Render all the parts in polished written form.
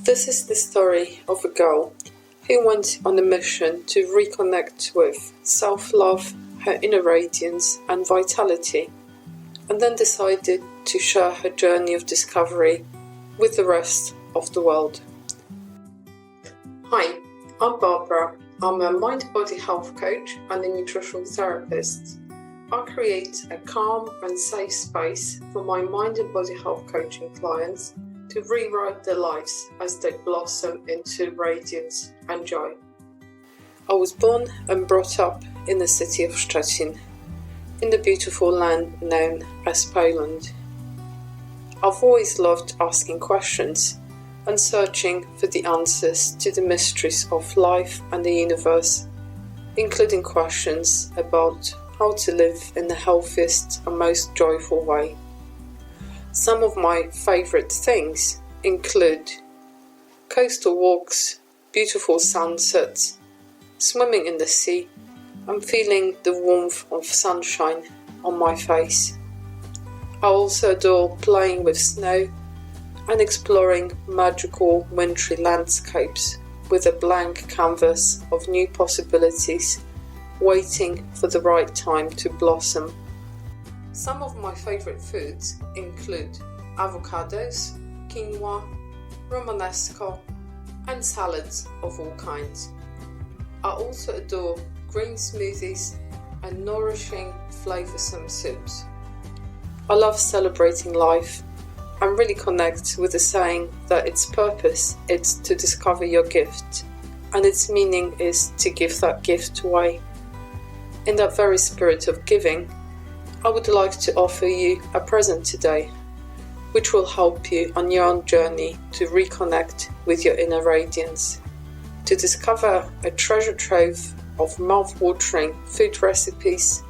This is the story of a girl who went on a mission to reconnect with self-love, her inner radiance and vitality, and then decided to share her journey of discovery with the rest of the world. Hi, I'm Barbara. I'm a mind-body health coach and a nutritional therapist. I create a calm and safe space for my mind and body health coaching clients to rewrite their lives as they blossom into radiance and joy. I was born and brought up in the city of Szczecin, in the beautiful land known as Poland. I've always loved asking questions and searching for the answers to the mysteries of life and the universe, including questions about how to live in the healthiest and most joyful way. Some of my favourite things include coastal walks, beautiful sunsets, swimming in the sea, and feeling the warmth of sunshine on my face. I also adore playing with snow and exploring magical wintry landscapes with a blank canvas of new possibilities waiting for the right time to blossom. Some of my favourite foods include avocados, quinoa, romanesco, and salads of all kinds. I also adore green smoothies and nourishing, flavoursome soups. I love celebrating life and really connect with the saying that its purpose is to discover your gift, and its meaning is to give that gift away. In that very spirit of giving, I would like to offer you a present today, which will help you on your own journey to reconnect with your inner radiance, to discover a treasure trove of mouth-watering food recipes,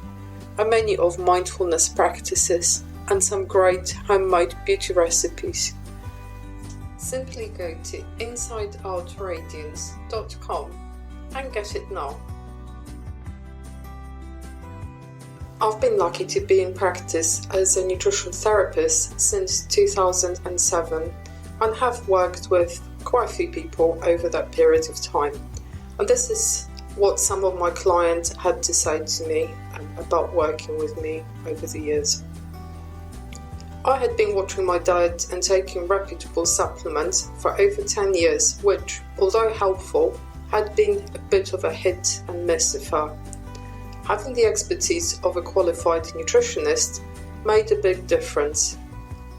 a menu of mindfulness practices, and some great homemade beauty recipes. Simply go to insideoutradiance.com and get it now. I've been lucky to be in practice as a nutrition therapist since 2007 and have worked with quite a few people over that period of time. And this is what some of my clients had to say to me about working with me over the years. I had been watching my diet and taking reputable supplements for over 10 years, which, although helpful, had been a bit of a hit and miss affair. Having the expertise of a qualified nutritionist made a big difference.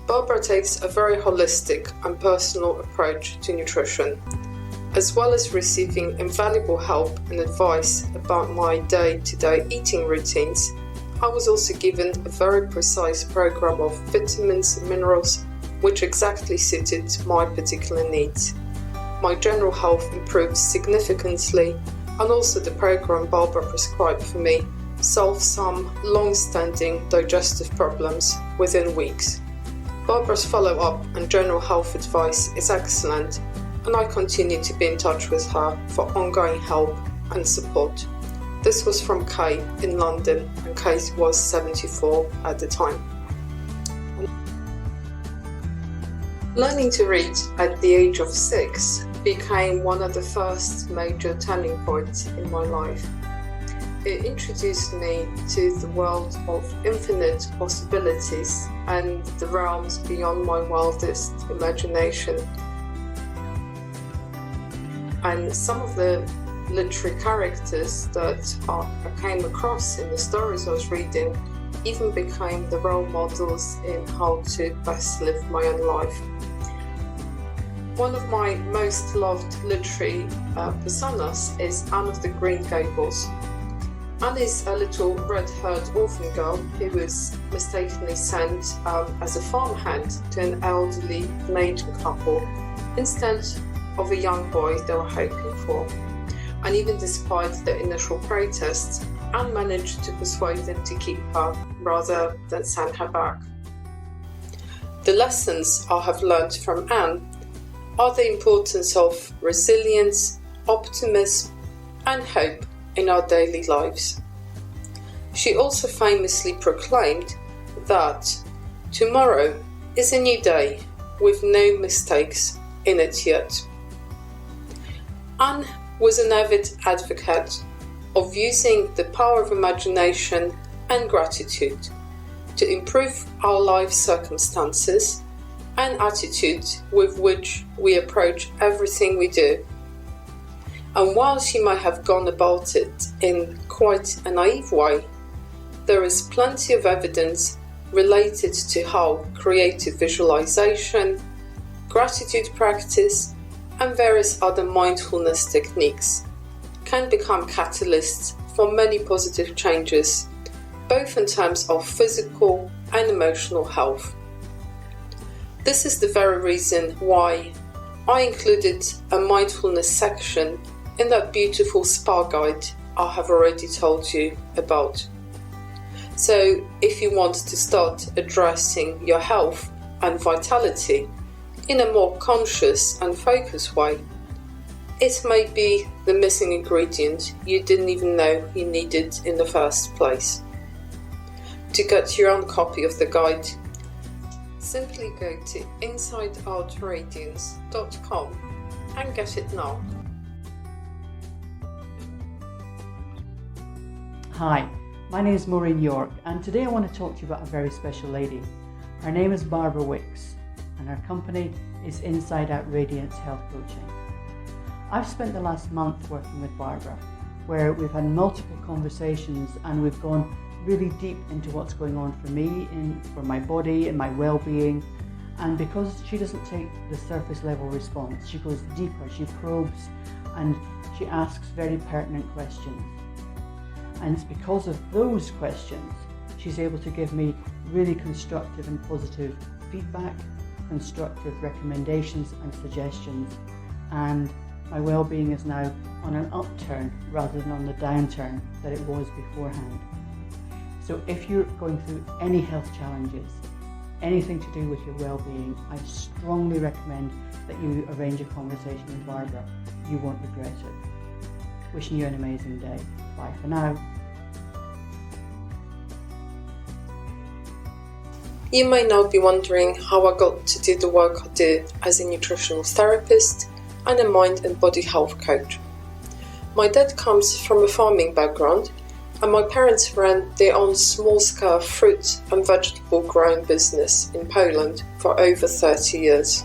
Barbara takes a very holistic and personal approach to nutrition. As well as receiving invaluable help and advice about my day-to-day eating routines, I was also given a very precise program of vitamins and minerals which exactly suited my particular needs. My general health improved significantly, and also the program Barbara prescribed for me solved some long-standing digestive problems within weeks. Barbara's follow-up and general health advice is excellent, and I continue to be in touch with her for ongoing help and support. This was from Kay in London, and Kay was 74 at the time. Learning to read at the age of 6 became one of the first major turning points in my life. It introduced me to the world of infinite possibilities and the realms beyond my wildest imagination. And some of the literary characters that I came across in the stories I was reading even became the role models in how to best live my own life. One of my most loved literary personas is Anne of the Green Gables. Anne is a little red-haired orphan girl who was mistakenly sent as a farmhand to an elderly maiden couple instead of a young boy they were hoping for. And even despite the initial protests, Anne managed to persuade them to keep her rather than send her back. The lessons I have learned from Anne are the importance of resilience, optimism, and hope in our daily lives. She also famously proclaimed that tomorrow is a new day with no mistakes in it yet. Anne was an avid advocate of using the power of imagination and gratitude to improve our life circumstances and attitude with which we approach everything we do. And while she might have gone about it in quite a naive way, there is plenty of evidence related to how creative visualization, gratitude practice, and various other mindfulness techniques can become catalysts for many positive changes, both in terms of physical and emotional health. This is the very reason why I included a mindfulness section in that beautiful spa guide I have already told you about. So if you want to start addressing your health and vitality in a more conscious and focused way, it may be the missing ingredient you didn't even know you needed in the first place. To get your own copy of the guide, simply go to insideoutradiance.com and get it now. Hi, my name is Maureen York, and today I want to talk to you about a very special lady. Her name is Barbara Wicks, and her company is Inside Out Radiance Health Coaching. I've spent the last month working with Barbara, where we've had multiple conversations and we've gone really deep into what's going on for me, for my body and my well-being. And because she doesn't take the surface level response, she goes deeper, she probes, and she asks very pertinent questions. And it's because of those questions she's able to give me really constructive and positive feedback, constructive recommendations and suggestions, and my well-being is now on an upturn rather than on the downturn that it was beforehand. So if you're going through any health challenges, anything to do with your well-being, I strongly recommend that you arrange a conversation with Barbara. You won't regret it. Wishing you an amazing day. Bye for now. You may now be wondering how I got to do the work I do as a nutritional therapist and a mind and body health coach. My dad comes from a farming background, and my parents ran their own small-scale fruit and vegetable growing business in Poland for over 30 years.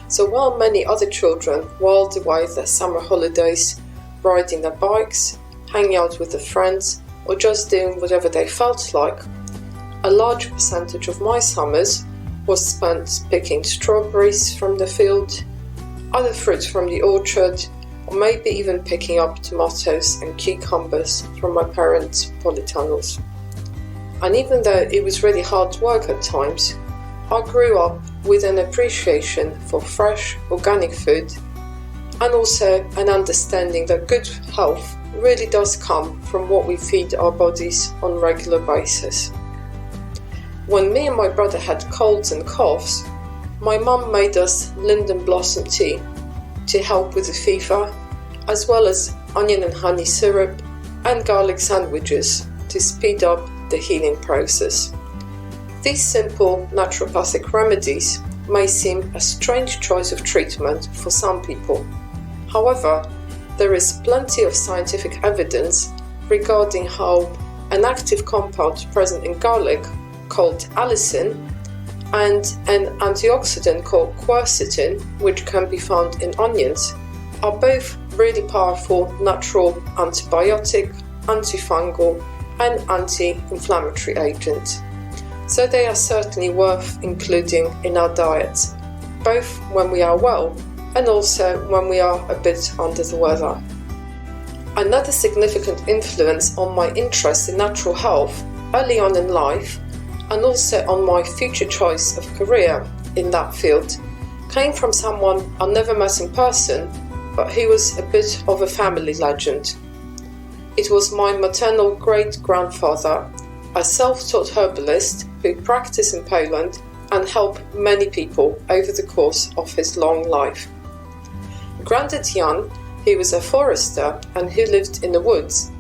So while many other children whiled away their summer holidays riding their bikes, hanging out with their friends, or just doing whatever they felt like, a large percentage of my summers was spent picking strawberries from the field, other fruits from the orchard, or maybe even picking up tomatoes and cucumbers from my parents' polytunnels. And even though it was really hard work at times, I grew up with an appreciation for fresh, organic food, and also an understanding that good health really does come from what we feed our bodies on a regular basis. When me and my brother had colds and coughs, my mum made us linden blossom tea to help with the fever, as well as onion and honey syrup and garlic sandwiches to speed up the healing process. These simple naturopathic remedies may seem a strange choice of treatment for some people. However, there is plenty of scientific evidence regarding how an active compound present in garlic called allicin and an antioxidant called quercetin, which can be found in onions, are both really powerful natural antibiotic, antifungal and anti-inflammatory agents. So they are certainly worth including in our diets, both when we are well and also when we are a bit under the weather. Another significant influence on my interest in natural health early on in life, and also on my future choice of career in that field, came from someone I never met in person, but he was a bit of a family legend. It was my maternal great-grandfather, a self-taught herbalist who practiced in Poland and helped many people over the course of his long life. Grandad Jan, who was a forester and who lived in the woods,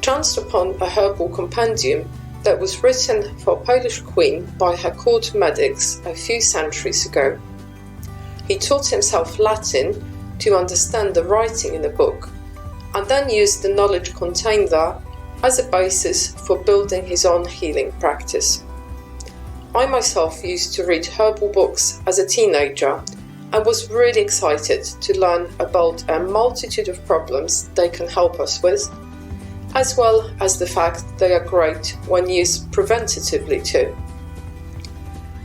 chanced upon a herbal compendium that was written for a Polish queen by her court medics a few centuries ago. He taught himself Latin to understand the writing in the book, and then used the knowledge contained there as a basis for building his own healing practice. I myself used to read herbal books as a teenager and was really excited to learn about a multitude of problems they can help us with, as well as the fact they are great when used preventatively too.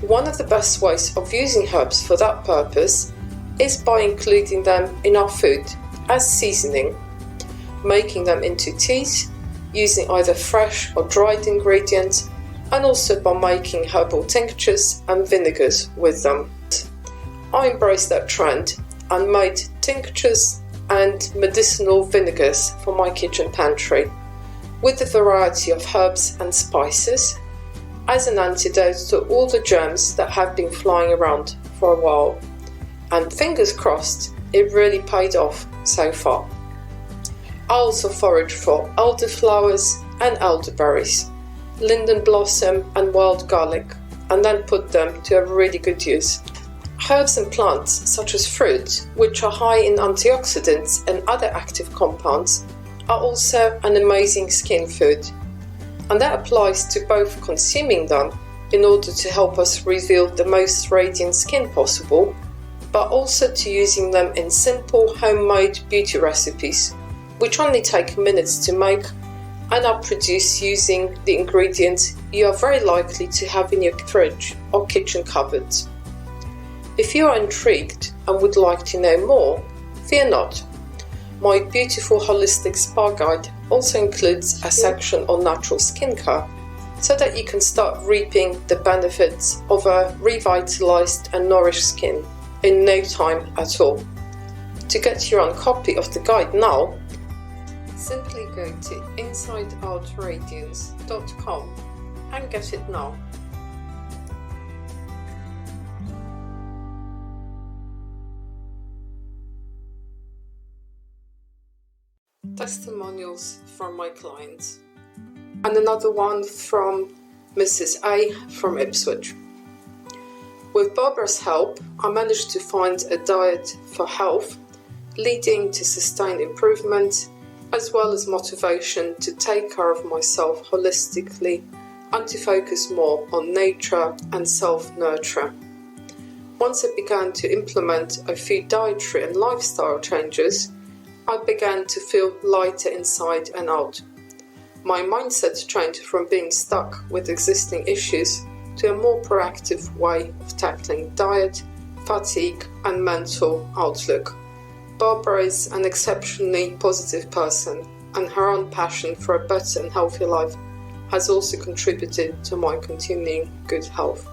One of the best ways of using herbs for that purpose is by including them in our food as seasoning, making them into teas, using either fresh or dried ingredients, and also by making herbal tinctures and vinegars with them. I embraced that trend and made tinctures and medicinal vinegars for my kitchen pantry, with a variety of herbs and spices, as an antidote to all the germs that have been flying around for a while. And fingers crossed, it really paid off so far. I also forage for elderflowers and elderberries, linden blossom and wild garlic, and then put them to a really good use. Herbs and plants such as fruit, which are high in antioxidants and other active compounds, are also an amazing skin food. And that applies to both consuming them in order to help us reveal the most radiant skin possible, but also to using them in simple homemade beauty recipes, which only take minutes to make and are produced using the ingredients you are very likely to have in your fridge or kitchen cupboards. If you are intrigued and would like to know more, fear not. My beautiful holistic spa guide also includes a section on natural skincare, so that you can start reaping the benefits of a revitalized and nourished skin in no time at all. To get your own copy of the guide now, simply go to insideoutradiance.com and get it now. Testimonials from my clients, and another one from Mrs. A from Ipswich. With Barbara's help, I managed to find a diet for health, leading to sustained improvement, as well as motivation to take care of myself holistically and to focus more on nature and self-nurture. Once I began to implement a few dietary and lifestyle changes, I began to feel lighter inside and out. My mindset changed from being stuck with existing issues to a more proactive way of tackling diet, fatigue, and mental outlook. Barbara is an exceptionally positive person, and her own passion for a better and healthier life has also contributed to my continuing good health.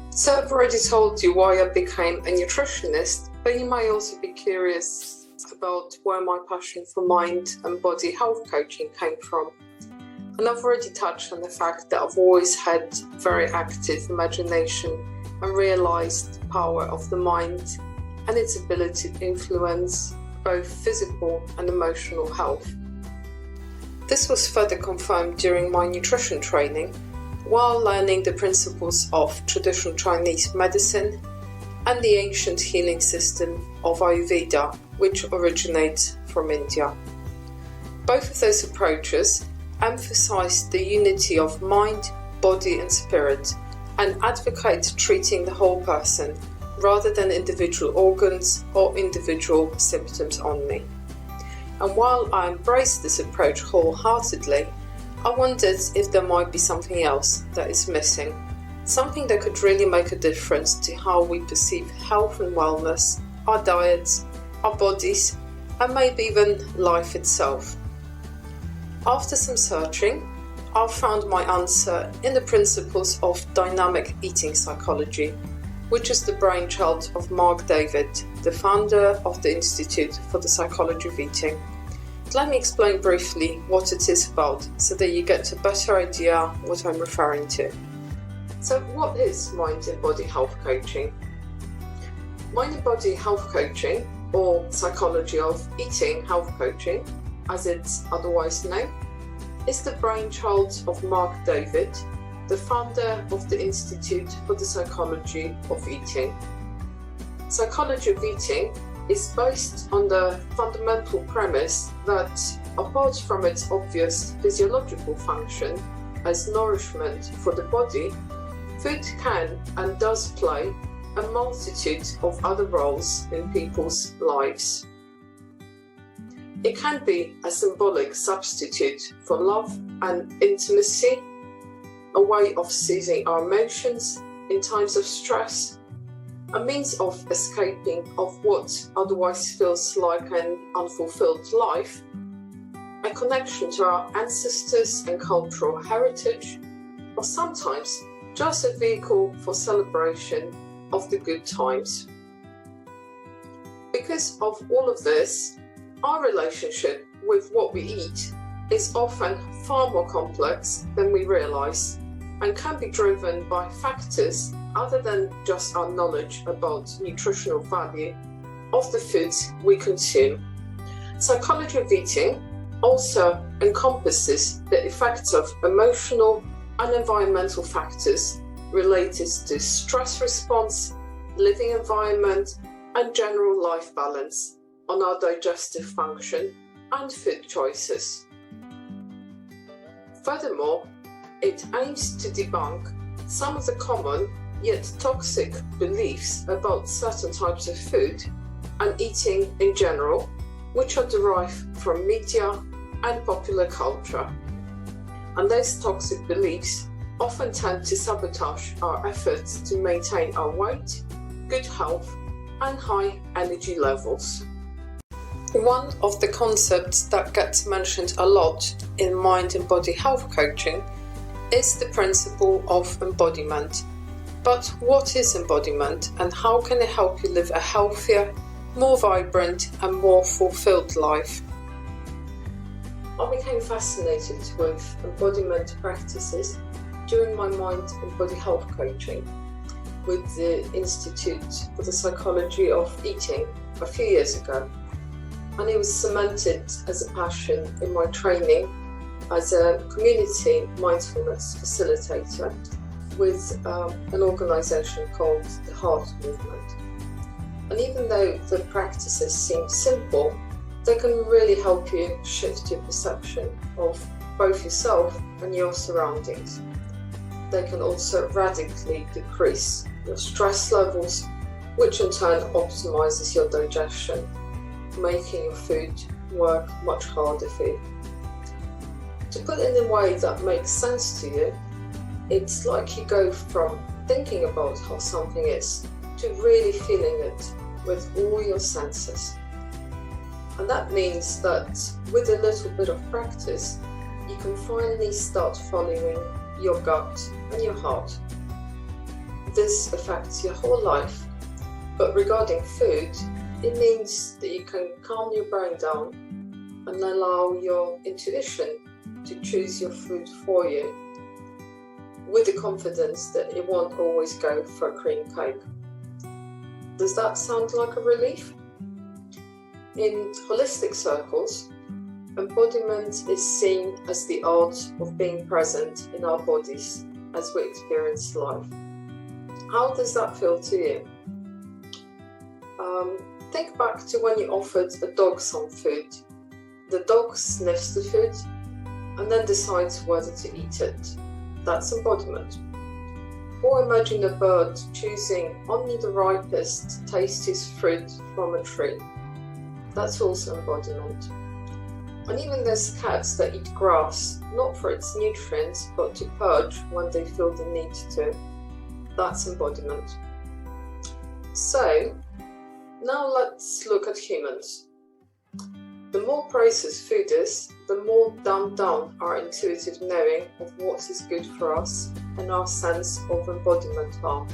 So I've already told you why I became a nutritionist, but you may also be curious about where my passion for mind and body health coaching came from. And I've already touched on the fact that I've always had very active imagination and realised the power of the mind and its ability to influence both physical and emotional health. This was further confirmed during my nutrition training while learning the principles of traditional Chinese medicine and the ancient healing system of Ayurveda, which originates from India. Both of those approaches emphasize the unity of mind, body and spirit, and advocate treating the whole person rather than individual organs or individual symptoms only. And while I embrace this approach wholeheartedly, I wondered if there might be something else that is missing, something that could really make a difference to how we perceive health and wellness, our diets, our bodies, and maybe even life itself. After some searching, I found my answer in the principles of dynamic eating psychology, which is the brainchild of Mark David, the founder of the Institute for the Psychology of Eating. Let me explain briefly what it is about so that you get a better idea what I'm referring to. So what is mind and body health coaching? Mind and body health coaching, or psychology of eating health coaching, as it's otherwise known, is the brainchild of Mark David, the founder of the Institute for the Psychology of Eating. Psychology of eating is based on the fundamental premise that, apart from its obvious physiological function as nourishment for the body, food can and does play a multitude of other roles in people's lives. It can be a symbolic substitute for love and intimacy, a way of soothing our emotions in times of stress, a means of escaping of what otherwise feels like an unfulfilled life, a connection to our ancestors and cultural heritage, or sometimes just a vehicle for celebration of the good times. Because of all of this, our relationship with what we eat is often far more complex than we realise and can be driven by factors other than just our knowledge about nutritional value of the foods we consume. Psychology of eating also encompasses the effects of emotional and environmental factors related to stress response, living environment, and general life balance on our digestive function and food choices. Furthermore, it aims to debunk some of the common yet toxic beliefs about certain types of food and eating in general, which are derived from media and popular culture. And those toxic beliefs often tend to sabotage our efforts to maintain our weight, good health, and high energy levels. One of the concepts that gets mentioned a lot in mind and body health coaching is the principle of embodiment. But what is embodiment and how can it help you live a healthier, more vibrant and more fulfilled life? I became fascinated with embodiment practices during my mind and body health coaching with the Institute for the Psychology of Eating a few years ago. And it was cemented as a passion in my training as a community mindfulness facilitator with an organisation called the Heart Movement. And even though the practices seem simple, they can really help you shift your perception of both yourself and your surroundings. They can also radically decrease your stress levels, which in turn optimises your digestion, making your food work much harder for you. To put it in a way that makes sense to you, it's like you go from thinking about how something is to really feeling it with all your senses. And that means that with a little bit of practice, you can finally start following your gut and your heart. This affects your whole life, but regarding food, it means that you can calm your brain down and allow your intuition to choose your food for you, with the confidence that it won't always go for a cream cake. Does that sound like a relief? In holistic circles, embodiment is seen as the art of being present in our bodies as we experience life. How does that feel to you? Think back to when you offered a dog some food. The dog sniffs the food and then decides whether to eat it. That's embodiment. Or imagine a bird choosing only the ripest, tastiest fruit from a tree. That's also embodiment. And even there's cats that eat grass, not for its nutrients, but to purge when they feel the need to. That's embodiment. So, now let's look at humans. The more processed food is, the more dumbed down our intuitive knowing of what is good for us and our sense of embodiment are.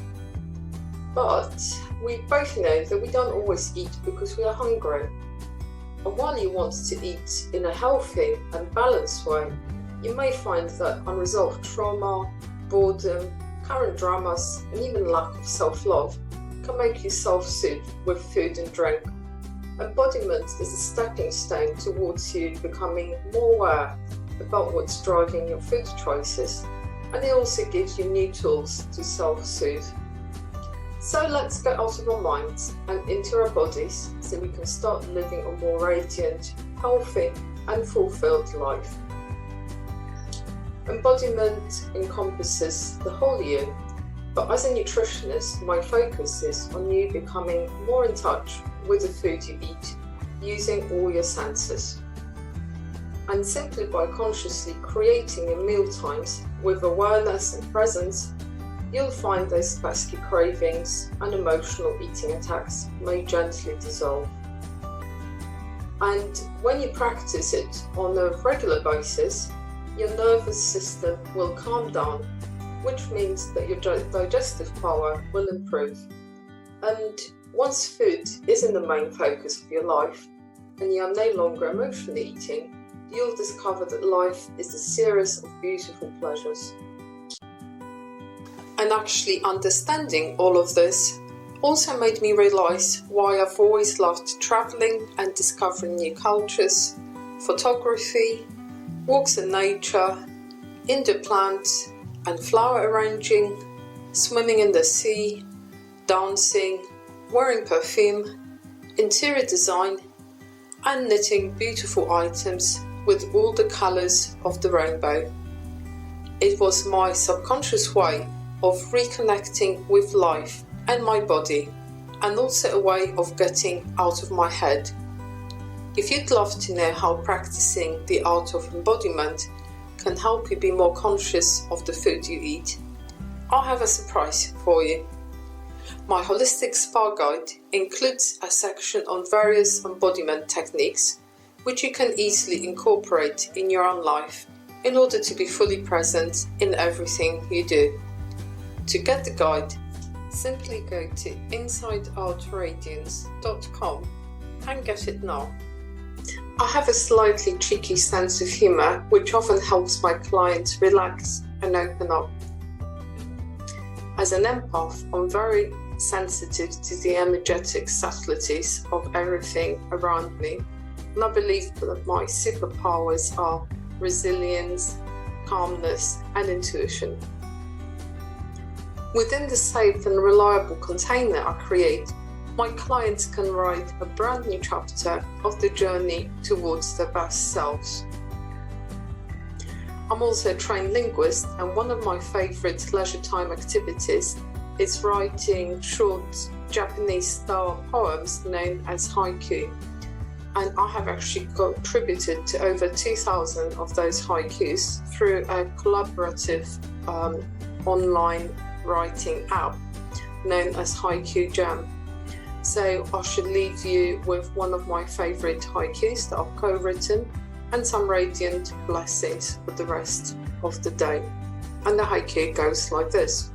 But we both know that we don't always eat because we are hungry. And while you want to eat in a healthy and balanced way, you may find that unresolved trauma, boredom, current dramas, and even lack of self-love can make you self-soothe with food and drink. Embodiment is a stepping stone towards you becoming more aware about what's driving your food choices and it also gives you new tools to self-soothe. So let's get out of our minds and into our bodies so we can start living a more radiant, healthy and fulfilled life. Embodiment encompasses the whole you, but as a nutritionist, my focus is on you becoming more in touch with the food you eat, using all your senses. And simply by consciously creating your meal times with awareness and presence, you'll find those pesky cravings and emotional eating attacks may gently dissolve. And when you practice it on a regular basis, your nervous system will calm down, which means that your digestive power will improve. And once food isn't the main focus of your life, and you are no longer emotionally eating, you'll discover that life is a series of beautiful pleasures. And actually understanding all of this also made me realise why I've always loved travelling and discovering new cultures, photography, walks in nature, indoor plants and flower arranging, swimming in the sea, dancing, wearing perfume, interior design and knitting beautiful items with all the colours of the rainbow. It was my subconscious way of reconnecting with life and my body, and also a way of getting out of my head. If you'd love to know how practicing the art of embodiment can help you be more conscious of the food you eat, I have a surprise for you. My holistic spa guide includes a section on various embodiment techniques which you can easily incorporate in your own life in order to be fully present in everything you do. To get the guide, simply go to insideoutradiance.com and get it now. I have a slightly cheeky sense of humour which often helps my clients relax and open up. As an empath, I'm very sensitive to the energetic subtleties of everything around me, and I believe that my superpowers are resilience, calmness and intuition. Within the safe and reliable container I create, my clients can write a brand new chapter of the journey towards their best selves. I'm also a trained linguist, and one of my favourite leisure time activities is writing short Japanese-style poems known as haiku. And I have actually contributed to over 2,000 of those haikus through a collaborative online writing app known as Haiku Jam. So I should leave you with one of my favourite haikus that I've co-written and some radiant blessings for the rest of the day. And the haiku goes like this.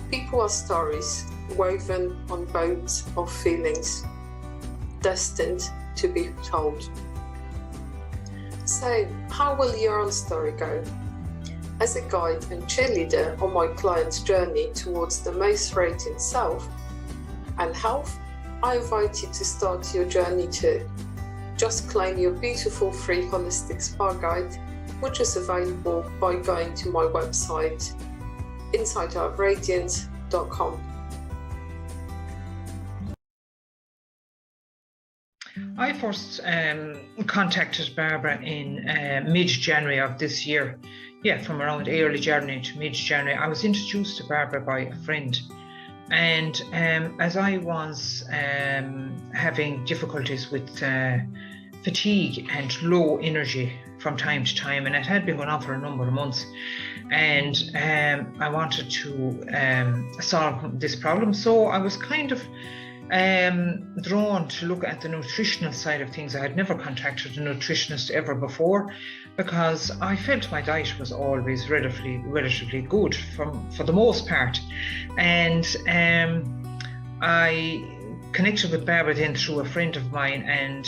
People are stories woven on boats of feelings, destined to be told. So, how will your own story go? As a guide and cheerleader on my client's journey towards the most radiant self and health, I invite you to start your journey too. Just claim your beautiful free holistic spa guide, which is available by going to my website, insideoutradiance.com. I first contacted Barbara in mid-January of this year. Yeah, from around early January to mid-January. I was introduced to Barbara by a friend. And as I was having difficulties with fatigue and low energy from time to time, and it had been going on for a number of months, and I wanted to solve this problem. So I was kind of drawn to look at the nutritional side of things. I had never contacted a nutritionist ever before because I felt my diet was always relatively good for the most part. And I connected with Barbara then through a friend of mine, and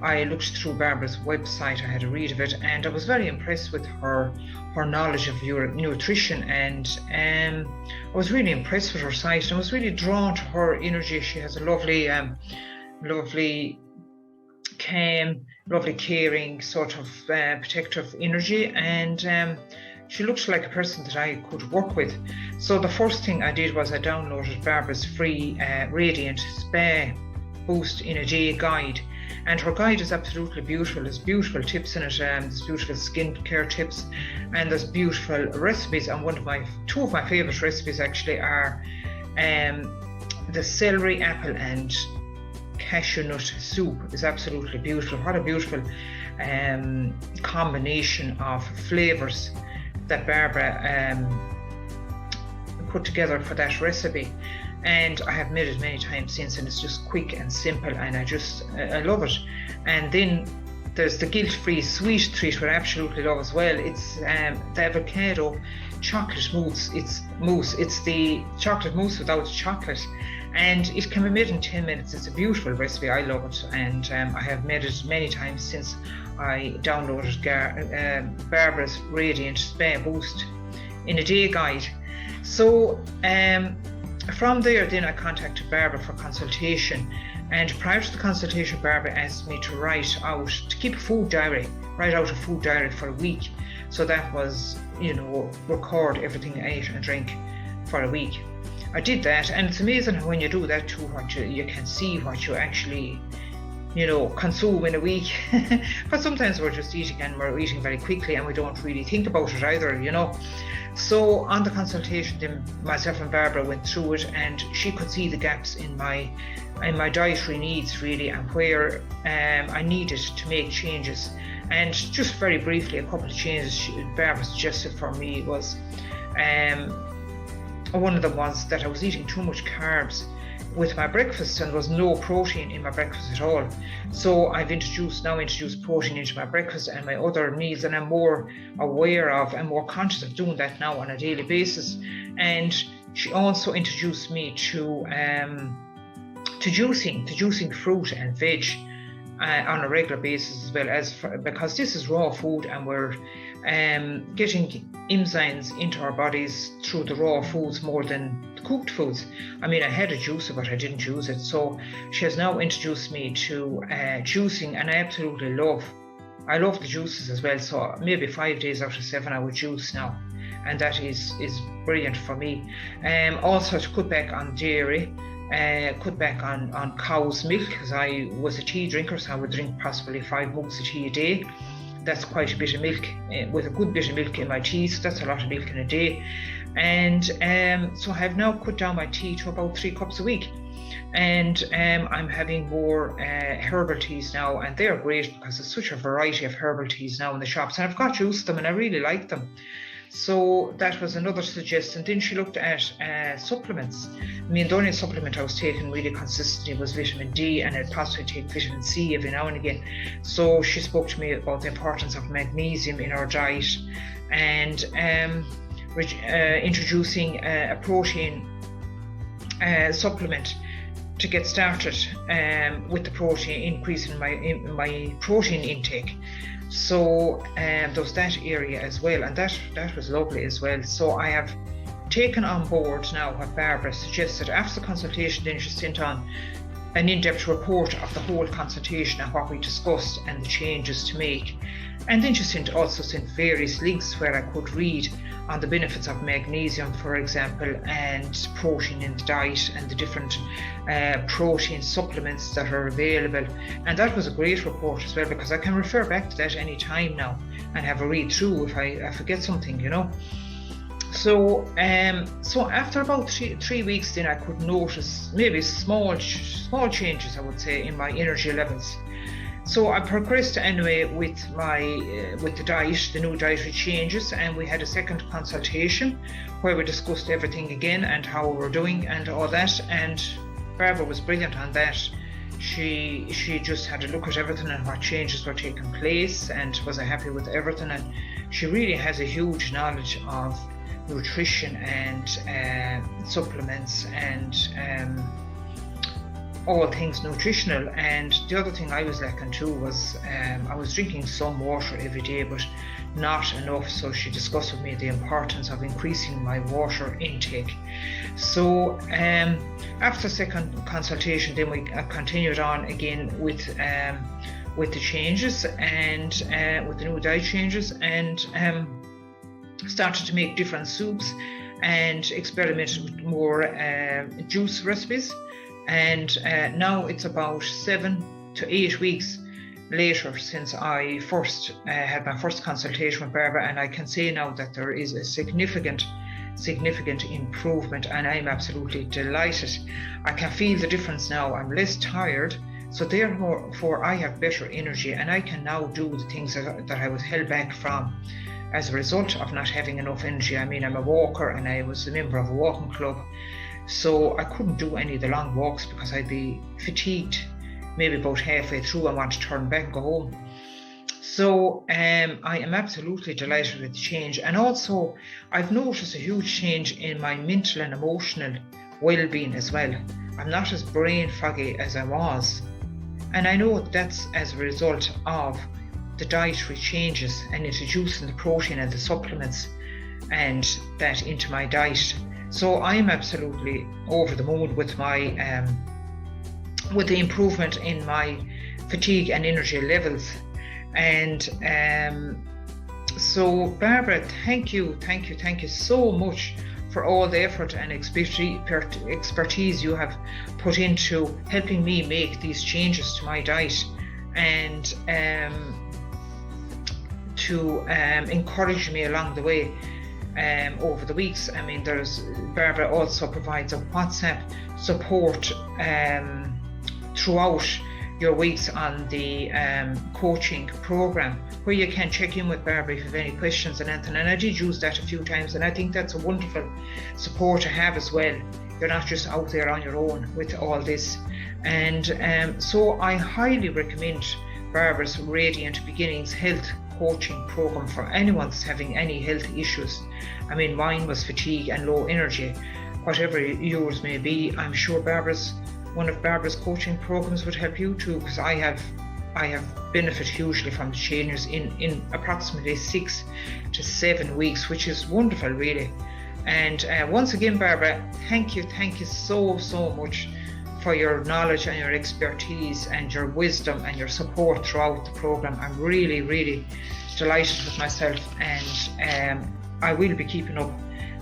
I looked through Barbara's website. I had a read of it, and I was very impressed with her knowledge of nutrition, and I was really impressed with her site, and I was really drawn to her energy. She has a lovely calm, lovely caring sort of protective energy, and she looked like a person that I could work with. So the first thing I did was I downloaded Barbara's free Radiant Spa Boost in a Day guide. And her guide is absolutely beautiful. There's beautiful tips in it, there's beautiful skincare tips, and there's beautiful recipes. And two of my favourite recipes actually are the celery, apple and cashew nut soup is absolutely beautiful. What a beautiful combination of flavours that Barbara put together for that recipe. And I have made it many times since, and it's just quick and simple, and I love it. And then there's the guilt-free sweet treat, which I absolutely love as well. It's the avocado chocolate mousse. It's the chocolate mousse without chocolate, and it can be made in 10 minutes. It's a beautiful recipe. I love it, and I have made it many times since I downloaded Barbara's Radiant Spa Boost in a Day guide. So from there, then I contacted Barbara for consultation, and prior to the consultation, Barbara asked me to keep a food diary, write out a food diary for a week. So that was, record everything I ate and drank for a week. I did that, and it's amazing when you do that too, you can see what you actually, consume in a week. But sometimes we're just eating, and we're eating very quickly, and we don't really think about it either, So on the consultation, then myself and Barbara went through it, and she could see the gaps in my dietary needs really, and where I needed to make changes. And just very briefly, a couple of changes Barbara suggested for me was, one of them was that I was eating too much carbs with my breakfast, and there was no protein in my breakfast at all. So I've introduced protein into my breakfast and my other meals, and I'm more aware of and more conscious of doing that now on a daily basis. And she also introduced me to juicing fruit and veg on a regular basis, as well because this is raw food, and we're getting enzymes into our bodies through the raw foods more than the cooked foods. I mean, I had a juicer, but I didn't use it. So she has now introduced me to juicing, and I absolutely love the juices as well. So maybe 5 days out of 7 I would juice now, and that is brilliant for me. Also to cut back on dairy, cut back on cow's milk, because I was a tea drinker, so I would drink possibly 5 mugs of tea a day. That's quite a bit of milk, with a good bit of milk in my tea, so that's a lot of milk in a day. And so I have now cut down my tea to about 3 cups a week, and I'm having more herbal teas now, and they're great because there's such a variety of herbal teas now in the shops, and I've got used to them and I really like them. So that was another suggestion. Then she looked at supplements. I mean, the only supplement I was taking really consistently was vitamin D, and I'd possibly take vitamin C every now and again. So she spoke to me about the importance of magnesium in our diet, and introducing a protein supplement to get started with the protein, increasing my protein intake. So there was that area as well, and that was lovely as well. So I have taken on board now what Barbara suggested. After the consultation, then she sent on an in-depth report of the whole consultation and what we discussed and the changes to make. And then she also sent various links where I could read on the benefits of magnesium, for example, and protein in the diet, and the different protein supplements that are available. And that was a great report as well, because I can refer back to that any time now and have a read through if I forget something, So after about three weeks, then I could notice maybe small changes, I would say, in my energy levels. So I progressed anyway with the diet, the new dietary changes, and we had a second consultation where we discussed everything again and how we were doing and all that. And Barbara was brilliant on that. She just had a look at everything and what changes were taking place, and was happy with everything. And she really has a huge knowledge of nutrition and supplements and all things nutritional. And the other thing I was lacking too was I was drinking some water every day, but not enough. So she discussed with me the importance of increasing my water intake. So after the second consultation, then we continued on again with the changes and with the new diet changes. And started to make different soups and experimented with more juice recipes. And now it's about 7 to 8 weeks later since I first had my first consultation with Barbara, and I can say now that there is a significant improvement, and I'm absolutely delighted. I can feel the difference now. I'm less tired, so therefore I have better energy, and I can now do the things that I was held back from as a result of not having enough energy. I mean, I'm a walker and I was a member of a walking club, so I couldn't do any of the long walks because I'd be fatigued maybe about halfway through and want to turn back and go home. So I am absolutely delighted with the change. And also I've noticed a huge change in my mental and emotional well-being as well. I'm not as brain foggy as I was. And I know that's as a result of the dietary changes and introducing the protein and the supplements and that into my diet. So I'm absolutely over the moon with my with the improvement in my fatigue and energy levels. And so Barbara, thank you so much for all the effort and expertise you have put into helping me make these changes to my diet, and to encourage me along the way over the weeks. I mean, Barbara also provides a WhatsApp support throughout your weeks on the coaching program, where you can check in with Barbara if you have any questions and anything. And I did use that a few times, and I think that's a wonderful support to have as well. You're not just out there on your own with all this. And so I highly recommend Barbara's Radiant Beginnings Health Coaching program for anyone that's having any health issues. I mean, mine was fatigue and low energy. Whatever yours may be, I'm sure one of Barbara's coaching programs would help you too, because I have benefited hugely from the changes in approximately 6 to 7 weeks, which is wonderful, really. And once again, Barbara, thank you so much for your knowledge and your expertise and your wisdom and your support throughout the program. I'm really delighted with myself, and I will be keeping up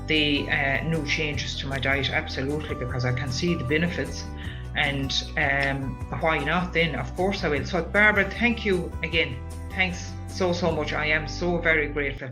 the new changes to my diet, absolutely, because I can see the benefits. And why not then? Of course I will. So Barbara, thank you again. Thanks so much. I am so very grateful.